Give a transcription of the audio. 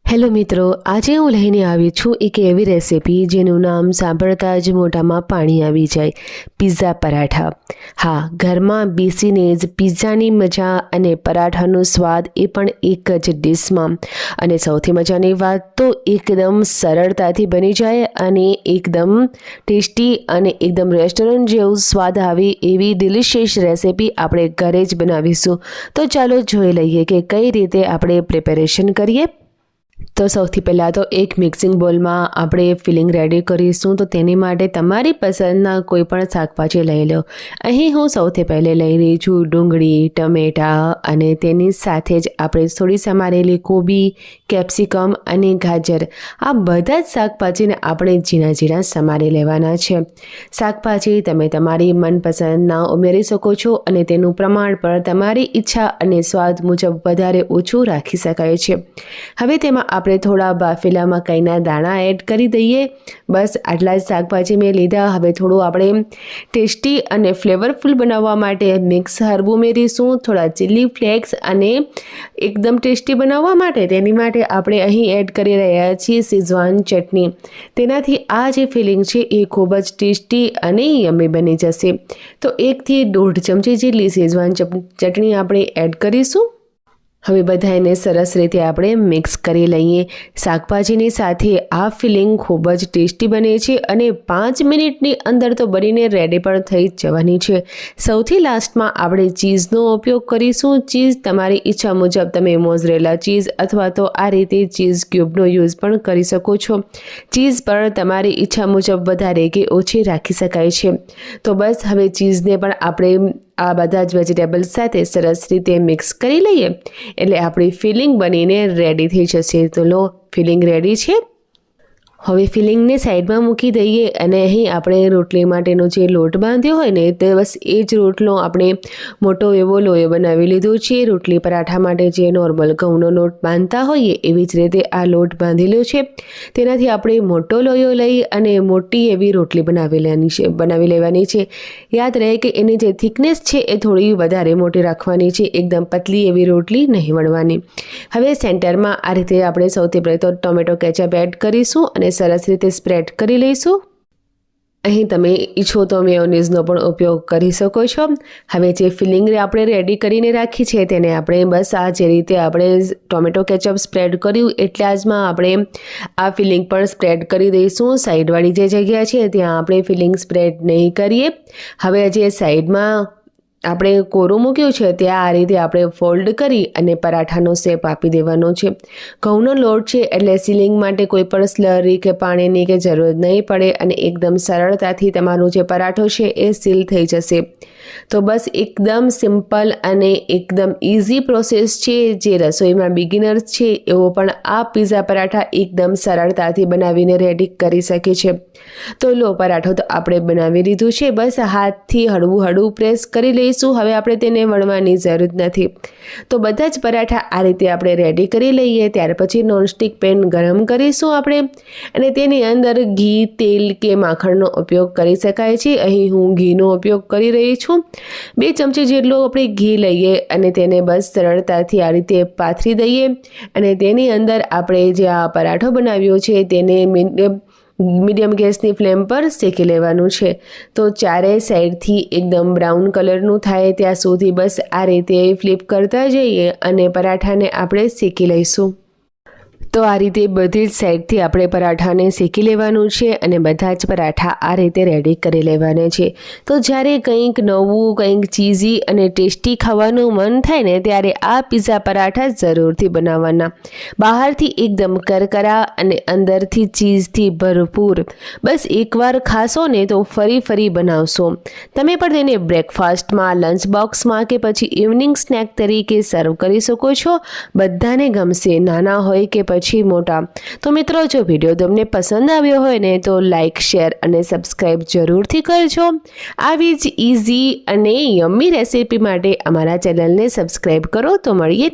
Hello મિત્રો, આજે હું લઈને આવી છું એક એવી રેસિપી જેનું નામ સાંભળતા જ મોઢામાં પાણી આવી જાય, પિઝા પરાઠા. હા, ઘરમાં બેસીને જ પિઝાની મજા અને પરાઠાનો સ્વાદ એ પણ એક જ ડિશમાં. અને સૌથી મજાની વાત તો એકદમ સરળતાથી બની જાય અને એકદમ ટેસ્ટી અને એકદમ રેસ્ટોરન્ટ જેવું સ્વાદ આવે એવી ડિલિશિયસ રેસિપી આપણે ઘરે જ બનાવીશું. તો ચાલો જોઈ લઈએ કે કઈ રીતે આપણે પ્રિપેરેશન કરીએ. તો સૌથી પહેલાં તો એક મિક્સિંગ બોલમાં આપણે ફિલિંગ રેડી કરીશું. તો તેની માટે તમારી પસંદના કોઈ પણ શાકભાજી લઈ લો. અહીં હું સૌથી પહેલે લઈ રહી છું ડુંગળી, ટમેટાં અને તેની સાથે જ આપણે થોડી સમારેલી કોબી, કેપ્સિકમ અને ગાજર, આ બધા જ શાકભાજીને આપણે ઝીણા ઝીણા સમારી લેવાના છે. શાકભાજી તમે તમારી મનપસંદના ઉમેરી શકો છો અને તેનું પ્રમાણ પણ તમારી ઈચ્છા અને સ્વાદ મુજબ વધારે ઓછું રાખી શકાય છે. હવે તેમાં આપણે થોડા બાફેલા મકાઈના દાણા એડ કરી દઈએ. બસ આટલા જ શાકભાજી મેં લીધા. હવે થોડું આપણે ટેસ્ટી અને ફ્લેવરફુલ બનાવવા માટે મિક્સ હર્બ ઉમેરીશું, થોડા ચીલી ફ્લેક્સ, અને એકદમ ટેસ્ટી બનાવવા માટે તેની માટે આપણે અહીં એડ કરી રહ્યા છીએ શેઝવાન ચટણી. તેનાથી આ જે ફિલિંગ છે એ ખૂબ જ ટેસ્ટી અને યમ્મી બની જશે. તો 1 થી 1.5 ચમચી જેટલી શેઝવાન ચટણી આપણે એડ કરીશું. હવે બધાને સરસ રીતે આપણે મિક્સ કરી લઈએ. શાકભાજીની સાથે આ ફિલિંગ ખૂબ જ ટેસ્ટી બને છે અને 5 મિનિટની અંદર તો બનીને રેડી પણ થઈ જ જવાની છે. સૌથી લાસ્ટમાં આપણે ચીઝનો ઉપયોગ કરીશું. ચીઝ તમારી ઈચ્છા મુજબ તમે મોઝરેલા ચીઝ અથવા તો આ રીતે ચીઝ ક્યુબનો યુઝ પણ કરી શકો છો. ચીઝ પણ તમારી ઈચ્છા મુજબ વધારે કે ઓછી રાખી શકાય છે. તો બસ હવે ચીઝને પણ આપણે આ બધા જ વેજીટેબલ્સ સાથે સરસ રીતે મિક્સ કરી લઈએ એટલે આપણી ફિલિંગ બનીને રેડી થઈ જશે. તો લો, ફિલિંગ રેડી છે. હવે ફિલિંગને સાઈડમાં મૂકી દઈએ અને અહીં આપણે રોટલી માટેનો જે લોટ બાંધ્યો હોય ને તે બસ એ જ રોટલો આપણે મોટો એવો લોયો બનાવી લીધો છે. રોટલી પરાઠા માટે જે નોર્મલ ઘઉંનો લોટ બાંધતા હોઈએ એવી જ રીતે આ લોટ બાંધી લ્યો છે. તેનાથી આપણે મોટો લોયો લઈ અને મોટી એવી રોટલી બનાવી લેવાની છે. યાદ રહે કે એની જે થિકનેસ છે એ થોડી વધારે મોટી રાખવાની છે, એકદમ પતલી એવી રોટલી નહીં વણવાની. હવે સેન્ટરમાં આ રીતે આપણે સૌથી પહેલાં તો ટોમેટો કેચઅપ એડ કરીશું અને સરસ રીતે સ્પ્રેડ કરી લઈશું. અહીં તમે ઈચ્છો તો મેયોનીઝનો પણ ઉપયોગ કરી શકો છો. હવે જે ફિલિંગ આપણે રેડી કરીને રાખી છે તેને આપણે બસ આ જે રીતે આપણે ટોમેટો કેચઅપ સ્પ્રેડ કર્યું એટલા જમાં આપણે આ ફિલિંગ પણ સ્પ્રેડ કરી દઈશું. સાઈડવાળી જે જગ્યા છે ત્યાં આપણે ફિલિંગ સ્પ્રેડ નહીં કરીએ. હવે જે સાઈડમાં આપણે કોરું મૂક્યું છે ત્યાં આ રીતે આપણે ફોલ્ડ કરી અને પરાઠાનો શેપ આપી દેવાનો છે. ઘઉંનો લોટ છે એટલે સીલિંગ માટે કોઈ પણ સ્લરી કે પાણીની કે જરૂર નહીં પડે અને એકદમ સરળતાથી તમારો જે પરાઠો છે એ સીલ થઈ જશે. તો બસ એકદમ સિમ્પલ અને એકદમ ઇઝી પ્રોસેસ છે. જે રસોઈમાં બિગિનર્સ છે એવો પણ આ પિઝા પરાઠા એકદમ સરળતાથી બનાવીને રેડી કરી શકે છે. તો લો, પરાઠો તો આપણે બનાવી લીધું છે. બસ હાથથી હળવું પ્રેસ કરી લઈશું. હવે આપણે તેને વણવાની જરૂર નથી. તો બધા જ પરાઠા આ રીતે આપણે રેડી કરી લઈએ. ત્યાર પછી નોનસ્ટિક પેન ગરમ કરીશું આપણે અને તેની અંદર ઘી, તેલ કે માખણનો ઉપયોગ કરી શકાય છે. અહીં હું ઘીનો ઉપયોગ કરી રહી છું. 2 ચમચી જેટલું આપણે ઘી લઈએ અને તેને બસ સરળતાથી આ રીતે પાથરી દઈએ અને તેની અંદર આપણે જે આ પરાઠો બનાવ્યો છે તેને મીડિયમ ગેસની ફ્લેમ પર શેકી લેવાનું છે. તો ચારેય સાઈડથી એકદમ બ્રાઉન કલરનું થાય ત્યાં સુધી બસ આ રીતે ફ્લિપ કરતા જઈએ અને પરાઠાને આપણે શેકી લઈશું. તો આ રીતે બધી જ સાઈડથી આપણે પરાઠાને શેકી લેવાનું છે અને બધા જ પરાઠા આ રીતે રેડી કરી લેવાના છે. તો જ્યારે કંઈક નવું, કંઈક ચીઝી અને ટેસ્ટી ખાવાનું મન થાય ને ત્યારે આ પિઝા પરાઠા જરૂરથી બનાવવાના. બહારથી એકદમ કરકરા અને અંદરથી ચીઝથી ભરપૂર. બસ એકવાર ખાશો ને તો ફરી બનાવશો. તમે પણ તેને બ્રેકફાસ્ટમાં, લંચ બોક્સમાં કે પછી ઇવનિંગ સ્નેક તરીકે સર્વ કરી શકો છો. બધાને ગમશે, નાના હોય કે પછી મોટા. તો મિત્રો, જો વિડીયો તમને પસંદ આવ્યો હોય ને તો લાઇક, શેર અને સબસ્ક્રાઈબ જરૂરથી કરજો. આવી જ ઇઝી અને યમ્મી રેસિપી માટે અમારા ચેનલને સબસ્ક્રાઈબ કરો. તો મળીએ